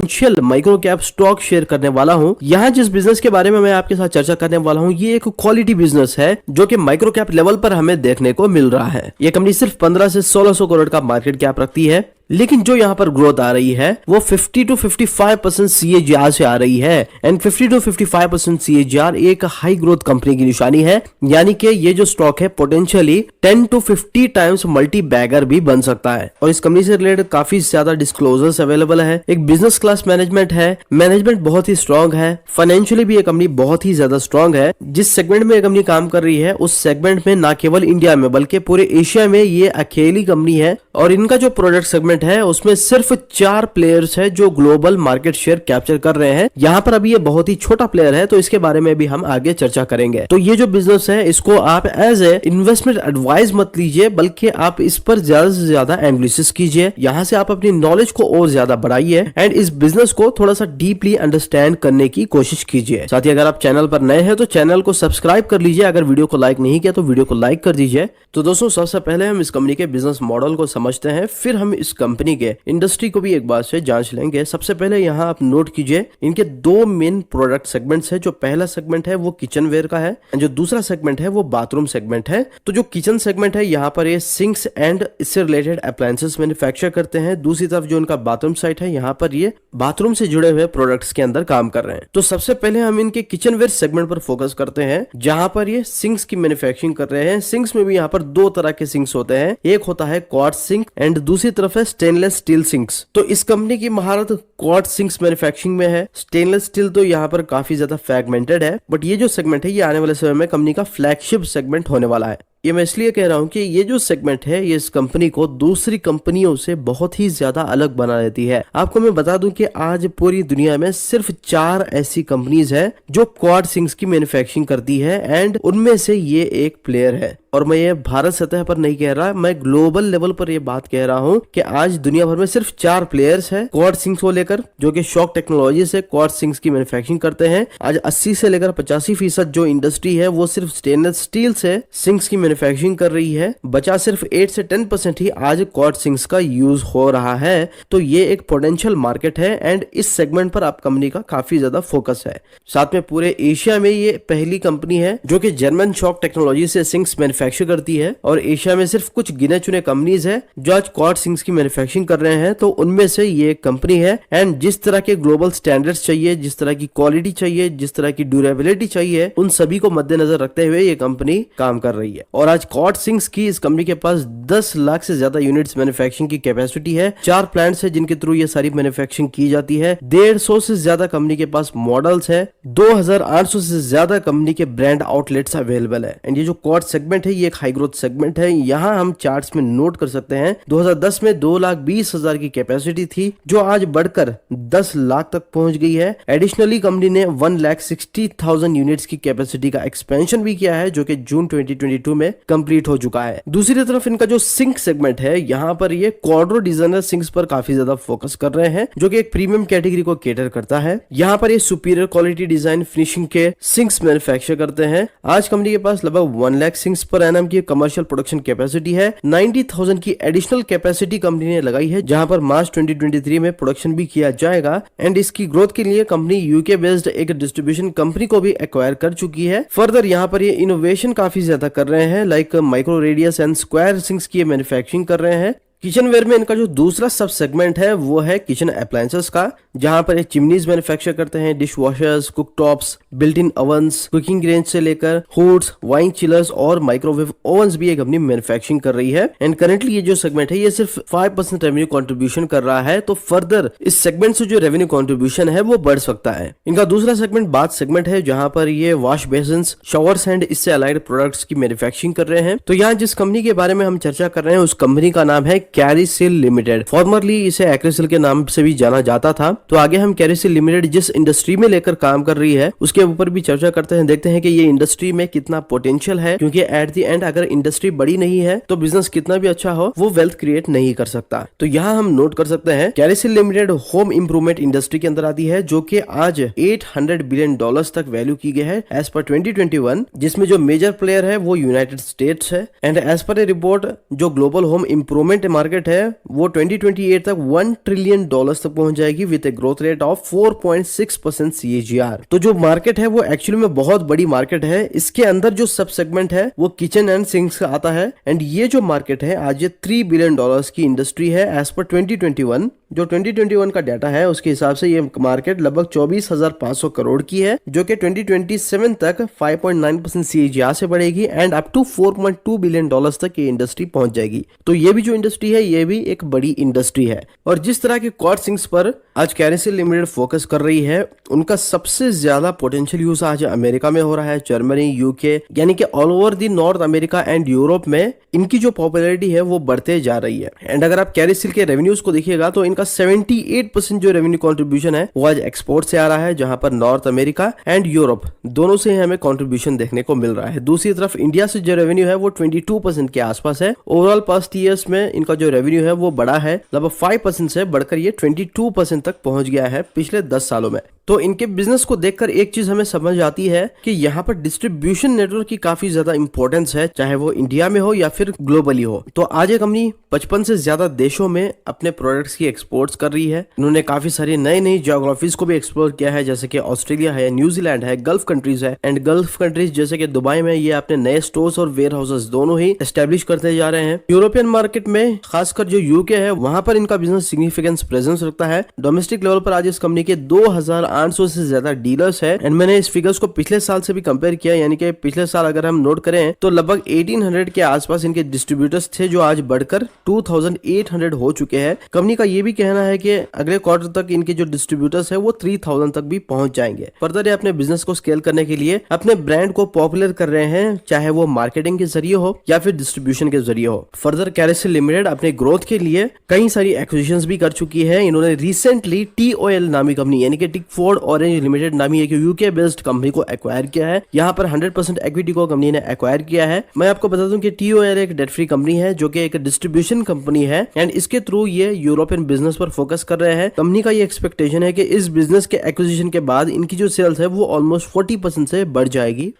Potential micro cap stock share करने वाला हूं। यहाँ जिस बिजनेस के बारे में मैं आपके साथ चर्चा करने वाला हूं, ये एक क्वालिटी बिजनेस है जो कि माइक्रो कैप लेवल पर हमें देखने को मिल रहा है। ये कंपनी सिर्फ 15 से 1600 करोड़ का मार्केट कैप रखती है, लेकिन जो यहाँ पर ग्रोथ आ रही है वो 50 to 55% CAGR से आ रही है। एंड 50 to 55% CAGR एक हाई ग्रोथ कंपनी की निशानी है, यानी कि ये जो स्टॉक है potentially 10 to 50 times multibagger भी बन सकता है। और इस कंपनी से रिलेटेड काफी ज्यादा डिस्क्लोजर्स अवेलेबल है। एक बिजनेस क्लास मैनेजमेंट है, मैनेजमेंट बहुत ही स्ट्रांग है, फाइनेंशियली भी ये कंपनी बहुत ही ज्यादा स्ट्रांग है। जिस सेगमेंट में ये कंपनी काम कर रही है उस सेगमेंट में ना केवल इंडिया में बल्कि पूरे एशिया में ये अकेली कंपनी है। और इनका जो प्रोडक्ट सेगमेंट है उसमें सिर्फ 4 प्लेयर्स है जो ग्लोबल मार्केट शेयर कैप्चर कर रहे हैं। यहाँ पर अभी ये बहुत ही छोटा प्लेयर है, तो इसके बारे में भी हम आगे चर्चा करेंगे। तो ये जो बिजनेस है इसको आप एज ए इन्वेस्टमेंट एडवाइस मत लीजिए, बल्कि आप इस पर ज्यादा से ज्यादा एनालिसिस कीजिए। यहाँ से आप अपनी नॉलेज को और ज्यादा बढ़ाइए एंड इस बिजनेस को थोड़ा सा डीपली अंडरस्टैंड करने की कोशिश कीजिए। साथ ही अगर आप चैनल पर नए हैं तो चैनल को सब्सक्राइब कर लीजिए। अगर वीडियो को लाइक नहीं किया तो वीडियो को लाइक कर दीजिए। तो दोस्तों सबसे पहले हम इस कंपनी के बिजनेस मॉडल को समझते हैं, फिर हम इस कंपनी के इंडस्ट्री को भी एक बार से जांच लेंगे। सबसे पहले यहाँ आप नोट कीजिए इनके 2 मेन प्रोडक्ट सेगमेंट्स है। जो पहला सेगमेंट है वो किचन वेयर का है, जो दूसरा सेगमेंट है वो बाथरूम सेगमेंट है। तो जो किचन सेगमेंट है यहाँ पर ये सिंक्स एंड इससे रिलेटेड अप्लायंसेस मैन्युफैक्चर करते हैं। दूसरी तरफ जो इनका बाथरूम साइट है यहाँ पर ये बाथरूम से जुड़े हुए प्रोडक्ट्स के अंदर काम कर रहे हैं। तो सबसे पहले हम इनके किचन वेयर सेगमेंट पर फोकस करते हैं, जहां पर ये सिंक्स की मैन्युफैक्चरिंग कर रहे हैं। सिंक्स में भी यहाँ पर 2 तरह के सिंक्स होते हैं, एक होता है क्वार्ट्ज सिंक एंड दूसरी तरफ है स्टेनलेस स्टील सिंक्स। तो इस कंपनी की महारत क्वार्ट्ज सिंक्स मैन्युफैक्चरिंग में है। स्टेनलेस स्टील तो यहाँ पर काफी ज्यादा फ्रैगमेंटेड है, बट ये जो सेगमेंट है ये आने वाले समय में कंपनी का फ्लैगशिप सेगमेंट होने वाला है। ये मैं इसलिए कह रहा हूं कि ये जो सेगमेंट है ये इस कंपनी को दूसरी कंपनियों से बहुत ही ज्यादा अलग बना देती है। आपको मैं बता दूं कि आज पूरी दुनिया में सिर्फ 4 ऐसी कंपनीज है जो क्वाड सिंक्स की मैन्युफैक्चरिंग करती है एंड उनमें से ये एक प्लेयर है। और मैं ये भारत सतह पर नहीं कह रहा, मैं ग्लोबल लेवल पर ये बात कह रहा हूं कि आज दुनिया भर में सिर्फ 4 प्लेयर्स है क्वाड सिंक्स को लेकर, जो कि शॉक टेक्नोलॉजी से क्वाड सिंक्स की मैन्युफैक्चरिंग करते हैं। आज 80 से लेकर 85% जो इंडस्ट्री है वो सिर्फ स्टेनलेस स्टील से सिंक्स की मैन्युफैक्चरिंग कर रही है। बचा सिर्फ 8 से 10% ही आज क्वाड सिंक्स का यूज हो रहा है। तो ये एक पोटेंशियल मार्केट है एंड इस सेगमेंट पर आप कंपनी का काफी ज्यादा फोकस है। साथ में पूरे एशिया में ये पहली कंपनी है जो कि जर्मन शॉक टेक्नोलॉजी से सिंक्स मैन्युफैक्चर करती है। और एशिया में सिर्फ कुछ गिने चुने कंपनीज है जो आज क्वाड सिंक्स की मैन्युफैक्चरिंग कर रहे हैं, तो उनमें से ये एक कंपनी है। एंड जिस तरह के ग्लोबल स्टैंडर्ड्स चाहिए, जिस तरह की क्वालिटी चाहिए, जिस तरह की ड्यूरेबिलिटी चाहिए, उन सभी को मद्देनजर रखते हुए ये कंपनी काम कर रही है। और आज क्वाड सिंक्स की इस कंपनी के पास 10 लाख से ज्यादा यूनिट्स मैन्युफैक्चरिंग की कैपेसिटी है। 4 प्लांट्स है जिनके थ्रू ये सारी मैन्युफैक्चरिंग की जाती है। 150 से ज्यादा कंपनी के पास मॉडल्स है। 2800 से ज्यादा कंपनी के ब्रांड आउटलेट्स अवेलेबल है। एंड ये जो क्वाड सेगमेंट है ये एक हाई ग्रोथ सेगमेंट है। यहाँ हम चार्ट्स में नोट कर सकते हैं 2010 में 2,20,000 की कैपेसिटी थी, जो आज बढ़कर 10 लाख तक पहुंच गई है। एडिशनली कंपनी ने 1,60,000 यूनिट्स की कैपेसिटी का एक्सपेंशन भी किया है, जो कि जून 2022 में कंप्लीट हो चुका है। दूसरी तरफ इनका जो सिंक सेगमेंट है यहाँ पर ये क्वाड्रो डिजाइनर सिंक्स पर काफी ज्यादा फोकस कर रहे हैं, जो कि एक प्रीमियम कैटेगरी को कैटर करता है। यहाँ पर ये सुपीरियर क्वालिटी डिजाइन फिनिशिंग के सिंक्स मैन्युफैक्चर करते हैं। आज कंपनी के पास लगभग 1 लाख सिंक्स पर एनएम की कमर्शियल प्रोडक्शन कैपेसिटी है। 90,000 की एडिशनल कैपेसिटी कंपनी ने लगाई है, जहां पर मार्च 2023 में प्रोडक्शन भी किया जाएगा। एंड इसकी ग्रोथ के लिए कंपनी यूके बेस्ड एक डिस्ट्रीब्यूशन कंपनी को भी एक्वायर कर चुकी है। फर्दर यहाँ पर ये इनोवेशन काफी ज्यादा कर रहे हैं, like micro radius and square sinks की मैन्युफैक्चरिंग कर रहे हैं। किचन वेयर में इनका जो दूसरा सब सेगमेंट है वो है किचन अप्लायंसेस का, जहां पर ये चिमनीज मैन्युफैक्चर करते हैं, dishwashers, cooktops, built in ovens, cooking range से लेकर हुड्स, वाइन चिलर्स और माइक्रोवेव ओवंस भी एक अपनी मैन्युफैक्चरिंग कर रही है। एंड करंटली ये जो सेगमेंट है ये सिर्फ 5% रेवेन्यू कंट्रीब्यूशन कर रहा है। तो फर्दर इस सेगमेंट से जो रेवेन्यू कंट्रीब्यूशन है वो बढ़ सकता है। इनका दूसरा सेगमेंट बाथ सेगमेंट है, जहां पर ये वॉश बेसिन्स, शॉवर्स एंड इससे अलाइड प्रोडक्ट्स की मैन्युफैक्चरिंग कर रहे हैं। तो यहाँ जिस कंपनी के बारे में हम चर्चा कर रहे हैं उस कंपनी का नाम है कैरिसिल लिमिटेड। फॉर्मरली इसे एक्रिसिल के नाम से भी जाना जाता था। तो आगे हम कैरिसिल लिमिटेड जिस इंडस्ट्री में लेकर काम कर रही है उसके ऊपर भी चर्चा करते हैं। देखते हैं कि ये इंडस्ट्री में कितना पोटेंशियल है, क्योंकि एट द एंड अगर इंडस्ट्री बड़ी नहीं है तो बिजनेस कितना भी अच्छा हो वो वेल्थ क्रिएट नहीं कर सकता। तो यहाँ हम नोट कर सकते हैं कैरिसिल लिमिटेड होम इंप्रूवमेंट इंडस्ट्री के अंदर आती है, जो कि आज $800 बिलियन तक वैल्यू की गई है एज पर 2021, जिसमें जो मेजर प्लेयर है वो यूनाइटेड स्टेट्स है। And as per a report जो global home improvement market market है वो 2028 तक $1 ट्रिलियन तक पहुंच जाएगी with a growth rate of 4.6% CAGR। तो जो मार्केट है वो एक्चुअली में बहुत बड़ी मार्केट है। इसके अंदर जो सब सेगमेंट है वो किचन एंड सिंक्स का आता है एंड ये जो मार्केट है आज ये $3 बिलियन की इंडस्ट्री है एज पर 2021। जो 2021 का डाटा है उसके हिसाब से ये मार्केट लगभग 24,500 करोड़ की है, जो कि 2027 तक 5.9% CAGR से बढ़ेगी एंड अप टू $4.2 बिलियन तक ये इंडस्ट्री पहुंच जाएगी। तो ये भी जो इंडस्ट्री है ये भी एक बड़ी इंडस्ट्री है। और जिस तरह के क्वाड सिंक्स पर आज कैरिसिल लिमिटेड फोकस कर रही है, उनका सबसे ज्यादा पोटेंशियल यूज आज अमेरिका में हो रहा है, जर्मनी, यूके, यानी कि all over the north America and Europe में इनकी जो पॉपुलैरिटी है वो बढ़ते जा रही है। एंड अगर आप कैरिसिल के रेवेन्यूज को देखिएगा तो इनका 78% जो रेवेन्यू कंट्रीब्यूशन है वो आज एक्सपोर्ट से आ रहा है, जहां पर नॉर्थ अमेरिका एंड यूरोप दोनों से हमें कंट्रीब्यूशन देखने को मिल रहा है। दूसरी तरफ इंडिया से जो रेवेन्यू है वो 22% के आसपास है। ओवरऑल पास्ट ईयर्स में इनका जो रेवेन्यू है वो बढ़ा है, लगभग 5% से बढ़कर ये 22% तक पहुंच गया है पिछले 10 सालों में। तो इनके बिजनेस को देखकर एक चीज हमें समझ आती है कि यहाँ पर डिस्ट्रीब्यूशन नेटवर्क की काफी ज्यादा इंपॉर्टेंस है, चाहे वो इंडिया में हो या फिर ग्लोबली हो। तो आज ये कंपनी 55 से ज्यादा देशों में अपने प्रोडक्ट्स की एक्सपोर्ट्स कर रही है। इन्होंने काफी सारी नई नई जियोग्राफीज को भी एक्सप्लोर किया है, जैसे कि ऑस्ट्रेलिया है, न्यूजीलैंड है, गल्फ कंट्रीज है एंड गल्फ कंट्रीज जैसे कि दुबई में ये अपने नए स्टोर्स और वेयर हाउसेस दोनों ही एस्टेब्लिश करते जा रहे हैं। यूरोपियन मार्केट में खासकर जो यूके है वहां पर इनका बिजनेस सिग्निफिकेंस प्रेजेंस रखता है। डोमेस्टिक लेवल पर आज इस कंपनी के 2,800 से ज्यादा डीलर्स है एंड मैंने इस फिगर्स को पिछले साल से भी कंपेयर किया, यानी कि पिछले साल अगर हम नोट करें तो लगभग 1800 के आसपास इनके डिस्ट्रीब्यूटर्स थे, जो आज बढ़कर 2800 हो चुके हैं। कंपनी का ये भी कहना है कि अगले क्वार्टर तक इनके जो डिस्ट्रीब्यूटर्स है वो 3000 तक भी पहुंच जाएंगे। फर्दर अपने बिजनेस को स्केल करने के लिए अपने ब्रांड को पॉपुलर कर रहे हैं, चाहे वो मार्केटिंग के जरिए हो या फिर डिस्ट्रीब्यूशन के जरिए हो। फर्दर कैरिसिल लिमिटेड अपने ग्रोथ के लिए कई सारी एक्विजिशंस भी कर चुकी है। इन्होंने रिसेंटली TOL नामी कंपनी यानी कि टिकफोर्ड ऑरेंज लिमिटेड नामी एक यूके बेस्ड कंपनी को एक्वायर किया है। यहाँ पर 100% इक्विटी को कंपनी ने एक्वायर किया है। मैं आपको बता दूं कि TOL एक डेट फ्री कंपनी है, जो कि एक डिस्ट्रीब्यूशन कंपनी है एंड इसके थ्रू ये यूरोपियन बिजनेस पर फोकस कर रहे हैं। कंपनी का ये एक्सपेक्टेशन है कि इस बिजनेस के एक्विजिशन के बाद इनकी जो सेल्स है वो ऑलमोस्ट 40% से बढ़ जाएगी।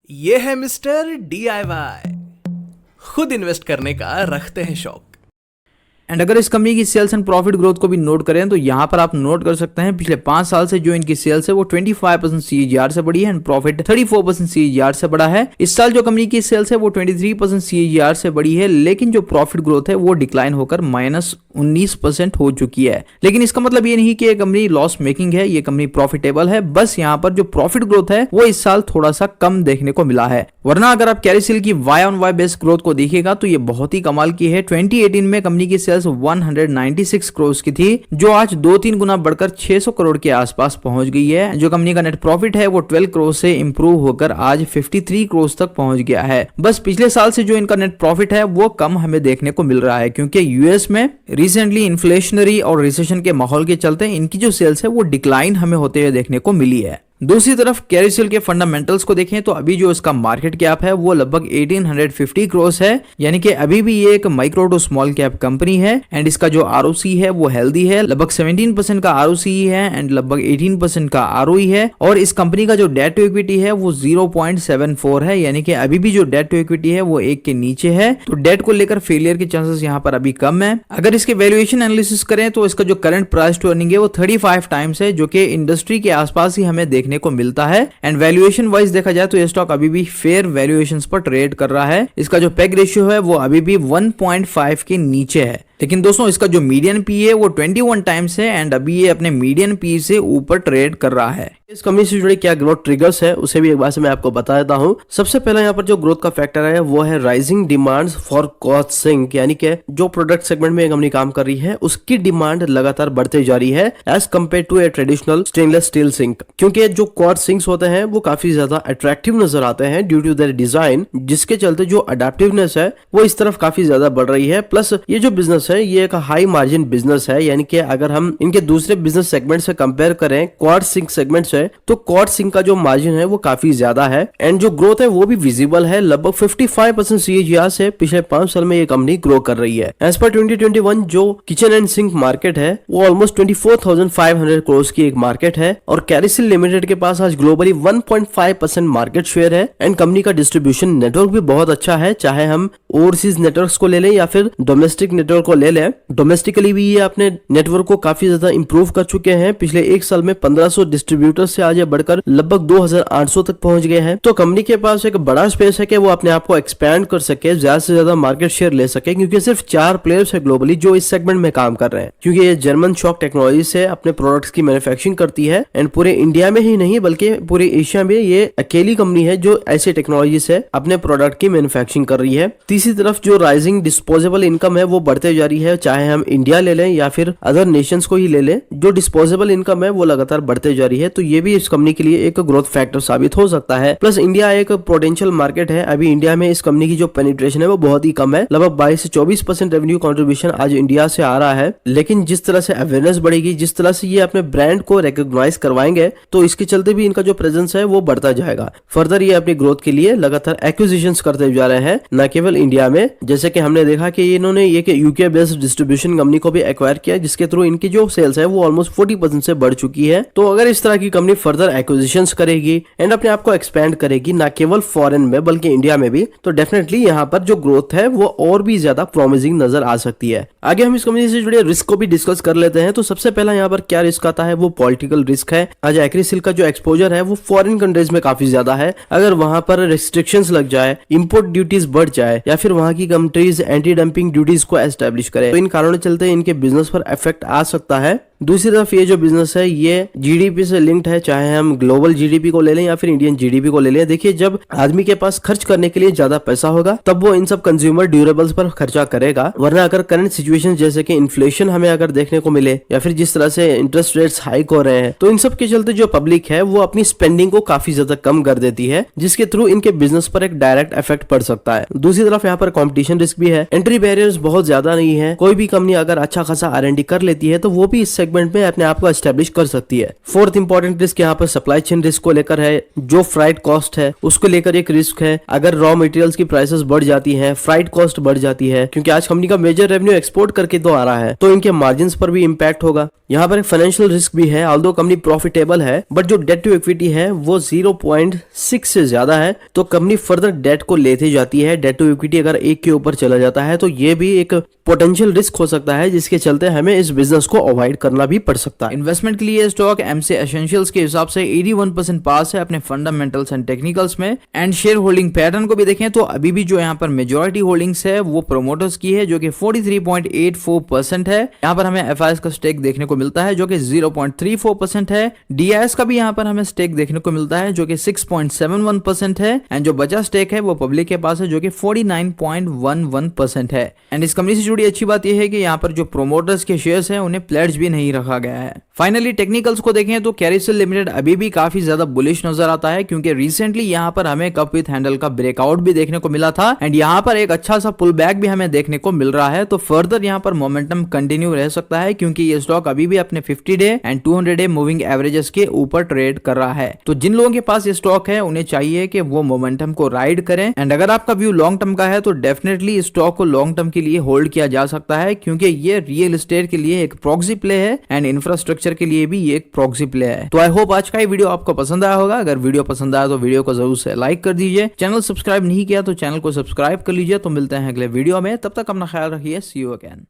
ये है मिस्टर DIY, खुद इन्वेस्ट करने का रखते हैं शौक। एंड अगर इस कंपनी की सेल्स एंड प्रॉफिट ग्रोथ को भी नोट करें तो यहाँ पर आप नोट कर सकते हैं पिछले 5 साल से जो इनकी सेल्स है वो 25% CAGR से बढ़ी है एंड प्रॉफिट 34% CAGR से बढ़ा है। इस साल जो कंपनी की सेल्स है वो 23% CAGR से बढ़ी है, लेकिन जो प्रॉफिट ग्रोथ है वो डिक्लाइन होकर -19% हो चुकी है। लेकिन इसका मतलब ये नहीं कि ये कंपनी लॉस मेकिंग है, ये कंपनी प्रॉफिटेबल है। बस यहाँ पर जो प्रॉफिट ग्रोथ है वो इस साल थोड़ा सा कम देखने को मिला है, वरना अगर आप कैरिसिल की Y-on-Y बेस्ड ग्रोथ को देखिएगा तो ये बहुत ही कमाल की है। 2018 में कंपनी की सेल्स 196 करोड़ की थी, जो आज 2-3 गुना बढ़कर 600 करोड़ के आसपास पहुंच गई है। जो कंपनी का नेट प्रॉफिट है वो 12 करोड़ से इंप्रूव होकर आज 53 करोड़ तक पहुंच गया है। बस पिछले साल से जो इनका नेट प्रॉफिट है वो कम हमें देखने को मिल रहा है, क्योंकि यूएस में रिसेंटली इन्फ्लेशनरी और रिसेशन के माहौल के चलते इनकी जो सेल्स है वो डिक्लाइन हमें होते हुए देखने को मिली है। दूसरी तरफ कैरिसिल के फंडामेंटल्स को देखें तो अभी जो इसका मार्केट कैप है वो लगभग 1850 करोड़ है, यानी कि अभी भी ये एक micro to small cap company है एंड इसका जो ROC है वो हेल्दी है, लगभग 17% का ROC है एंड लगभग 18% का ROE है। और इस कंपनी का जो डेट टू इक्विटी है वो 0.74 है, यानी कि अभी भी जो डेट टू इक्विटी है वो 1 के नीचे है। तो डेट को लेकर फेलियर के चांसेस यहाँ पर अभी कम है। अगर इसके वैल्यूएशन एनालिसिस करें तो इसका जो करंट प्राइस टू अर्निंग है वो 35 टाइम्स है, जो कि इंडस्ट्री के आसपास ही हमें देखने को मिलता है। एंड वैल्यूएशन वाइज देखा जाए तो ये स्टॉक अभी भी फेयर वैल्यूएशंस पर ट्रेड कर रहा है। इसका जो पेग रेशियो है वो अभी भी 1.5 के नीचे है। लेकिन दोस्तों इसका जो मीडियन पी है वो 21 टाइम्स है एंड अभी ये अपने मीडियन पी से ऊपर ट्रेड कर रहा है। इस कंपनी से जुड़े क्या ग्रोथ ट्रिगर्स है उसे भी एक बार से मैं आपको बता देता हूँ। सबसे पहला यहाँ पर जो ग्रोथ का फैक्टर है वो है rising demands for quad sink, यानी कि जो प्रोडक्ट सेगमेंट में कंपनी काम कर रही है उसकी डिमांड लगातार बढ़ते जा रही है as compare to a traditional stainless steel sink, क्योंकि जो क्वाड सिंक्स होते हैं वो काफी ज्यादा अट्रैक्टिव नजर आते हैं ड्यू टू देयर डिजाइन, जिसके चलते जो अडेप्टिवनेस है वो इस तरफ काफी ज्यादा बढ़ रही है। प्लस ये जो बिजनेस है ये एक हाई मार्जिन बिजनेस है, यानी कि अगर हम इनके दूसरे बिजनेस सेगमेंट से कंपेयर करें क्वाड सिंक सेगमेंट से, तो क्वाड सिंक का जो मार्जिन है वो काफी ज्यादा है एंड जो ग्रोथ है वो भी विजिबल है। लगभग 55% CAGR से पिछले 5 साल में ये कंपनी ग्रो कर रही है। एज पर 2021 जो किचन एंड सिंक मार्केट है वो ऑलमोस्ट 24,500 करोड़ की एक मार्केट है और कैरिसिल लिमिटेड के पास आज ग्लोबली 1.5% मार्केट शेयर है एंड कंपनी का डिस्ट्रीब्यूशन नेटवर्क भी बहुत अच्छा है, चाहे हम ओवरसीज नेटवर्क्स को ले लें या फिर डोमेस्टिक नेटवर्क को ले लें। डोमेस्टिकली भी ये अपने नेटवर्क को काफी ज्यादा इंप्रूव कर चुके हैं। पिछले एक साल में 1500 डिस्ट्रीब्यूटर से आज ये बढ़कर लगभग 2800 तक पहुंच गए हैं। तो कंपनी के पास एक बड़ा स्पेस है कि वो अपने आप को एक्सपैंड कर सके, ज्यादा से ज्यादा मार्केट शेयर ले सके, क्योंकि सिर्फ 4 प्लेयर्स है ग्लोबली जो इस सेगमेंट में काम कर रहे हैं। क्योंकि ये जर्मन शॉक टेक्नोलॉजी से अपने प्रोडक्ट्स की मैन्युफैक्चरिंग करती है एंड पूरे इंडिया में ही नहीं बल्कि पूरे एशिया में ये अकेली कंपनी है जो ऐसे टेक्नोलॉजी से अपने प्रोडक्ट की मैन्युफैक्चरिंग कर रही है। तीसरी तरफ जो राइजिंग डिस्पोजेबल इनकम है वो बढ़ते जा रही है, चाहे हम इंडिया ले लें या फिर अदर नेशंस को ही ले लें, जो डिस्पोजेबल इनकम है वो लगातार बढ़ते जा रही है। तो ये भी इस कंपनी के लिए एक ग्रोथ फैक्टर साबित हो सकता है। प्लस इंडिया एक पोटेंशियल मार्केट है। अभी इंडिया में इस कंपनी की जो पेनिट्रेशन है वो बहुत ही कम है, लगभग 22 से 24% रेवेन्यू कंट्रीब्यूशन आज इंडिया से आ रहा है। लेकिन जिस तरह से अवेयरनेस बढ़ेगी, जिस तरह से ये अपने ब्रांड को रिकॉग्नाइज करवाएंगे, तो इसके चलते भी इनका जो प्रेजेंस है वो बढ़ता जाएगा। फर्दर ये अपनी ग्रोथ के लिए लगातार एक्विजिशंस करते जा रहे हैं, न केवल इंडिया में, जैसे कि हमने देखा कि इन्होंने ये यूके बेस्ड डिस्ट्रीब्यूशन कंपनी को भी एक्वायर किया, जिसके थ्रू इनकी जो सेल्स है वो ऑलमोस्ट 40% से बढ़ चुकी है। तो अगर इस तरह की कंपनी फर्दर एक्विजिशंस करेगी एंड अपने आप को एक्सपेंड करेगी, न केवल फॉरेन में बल्कि इंडिया में भी, तो डेफिनेटली यहाँ पर जो ग्रोथ है वो और भी ज्यादा प्रॉमिसिंग नजर आ सकती है। आगे हम इस कंपनी से जुड़े रिस्क को भी डिस्कस कर लेते हैं। तो सबसे पहला यहाँ पर क्या रिस्क आता है, वो पॉलिटिकल रिस्क है। आज एग्रीसिल का जो एक्सपोजर है वो फॉरेन कंट्रीज में काफी ज्यादा है। अगर वहां पर रिस्ट्रिक्शंस लग जाए, इंपोर्ट ड्यूटीज बढ़ जाए या फिर वहां की कंट्रीज एंटी डंपिंग ड्यूटीज को एस्टेब्लिश करे, तो इन कारणों चलते इनके बिजनेस पर इफेक्ट आ सकता है। दूसरी तरफ ये जो बिजनेस है ये जीडीपी से लिंक्ड है, चाहे हम ग्लोबल जीडीपी को ले लें या फिर इंडियन जीडीपी को ले लें। देखिए, जब आदमी के पास खर्च करने के लिए ज्यादा पैसा होगा तब वो इन सब कंज्यूमर ड्यूरेबल्स पर खर्चा करेगा, वरना अगर करंट सिचुएशन जैसे कि इन्फ्लेशन हमें अगर देखने को मिले या फिर जिस तरह से इंटरेस्ट रेट्स हाइक हो रहे हैं, तो इन सब के चलते जो पब्लिक है वो अपनी स्पेंडिंग को काफी ज्यादा कम कर देती है, जिसके थ्रू इनके बिजनेस पर एक डायरेक्ट इफेक्ट पड़ सकता है। दूसरी तरफ यहाँ पर कॉम्पिटिशन रिस्क भी है। एंट्री बैरियर्स बहुत ज्यादा नहीं है। कोई भी कंपनी अगर अच्छा खासा R&D कर लेती है तो वो भी इस सेगमेंट में अपने आप को एस्टेब्लिश कर सकती है। फोर्थ इंपॉर्टेंट रिस्क यहाँ पर सप्लाई चेन रिस्क को लेकर है। जो फ्राइट कॉस्ट है उसको लेकर एक रिस्क है। अगर रॉ मटेरियल्स की प्राइसेस बढ़ जाती हैं, फ्राइट कॉस्ट बढ़ जाती है, क्योंकि आज कंपनी का मेजर रेवेन्यू एक्सपोर्ट करके तो आ रहा है, तो इनके मार्जिन पर भी इम्पैक्ट होगा। यहाँ पर एक फाइनेंशियल रिस्क भी है। ऑल्दो कंपनी प्रॉफिटेबल है बट जो डेट टू इक्विटी है वो 0.6 से ज्यादा है, तो कंपनी फर्दर डेट को लेते जाती है। डेट टू इक्विटी अगर 1 के ऊपर चला जाता है तो ये भी एक पोटेंशियल रिस्क हो सकता है, जिसके चलते हमें इस बिजनेस को अवॉइड करना भी पड़ सकता है। इन्वेस्टमेंट के लिए स्टॉक एमसी एसेंशियल्स के हिसाब से 81% पास है अपने फंडामेंटल्स एंड टेक्निकल्स में। एंड शेयर होल्डिंग पैटर्न को भी देखें तो अभी भी जो यहाँ पर मेजॉरिटी होल्डिंग्स है वो प्रोमोटर्स की है, जो कि 43.84% है। यहाँ पर हमें एफआईएस का स्टेक देखने को मिलता है जो कि 0.34% है। डीआईएस का भी यहाँ पर हमें स्टेक देखने को मिलता है जो कि 6.71% है। एंड जो बचा स्टेक है वो पब्लिक के पास है जो कि 49.11% है। एंड इस कंपनी से जुड़ी अच्छी बात यह है कि यहाँ पर जो प्रोमोटर्स के शेयर्स हैं उन्हें प्लेड्ज भी नहीं रखा गया है। फाइनली टेक्निकल्स को देखें तो कैरिसल लिमिटेड अभी भी काफी ज्यादा बुलिश नजर आता है, क्योंकि रिसेंटली यहाँ पर हमें कप विथ हैंडल का ब्रेकआउट भी देखने को मिला था एंड यहाँ पर एक अच्छा सा पुल बैक भी हमें देखने को मिल रहा है। तो फर्दर यहाँ पर मोमेंटम कंटिन्यू रह सकता है, क्योंकि ये स्टॉक अभी भी अपने 50 day and 200 day moving averages के ऊपर ट्रेड कर रहा है। तो जिन लोगों के पास ये स्टॉक है उन्हें चाहिए कि वो मोमेंटम को राइड करें। एंड अगर आपका व्यू लॉन्ग टर्म का है तो डेफिनेटली स्टॉक को लॉन्ग टर्म के लिए होल्ड किया जा सकता है, क्योंकि ये रियल एस्टेट के लिए एक प्रॉक्सी प्ले है एंड इंफ्रास्ट्रक्चर के लिए भी ये एक प्रॉक्सी प्ले है। तो आई होप आज का ये वीडियो आपको पसंद आया होगा। अगर वीडियो पसंद आया तो वीडियो को जरूर से लाइक कर दीजिए। चैनल सब्सक्राइब नहीं किया तो चैनल को सब्सक्राइब कर लीजिए। तो मिलते हैं अगले वीडियो में, तब तक अपना ख्याल रखिए। सी यू अगेन।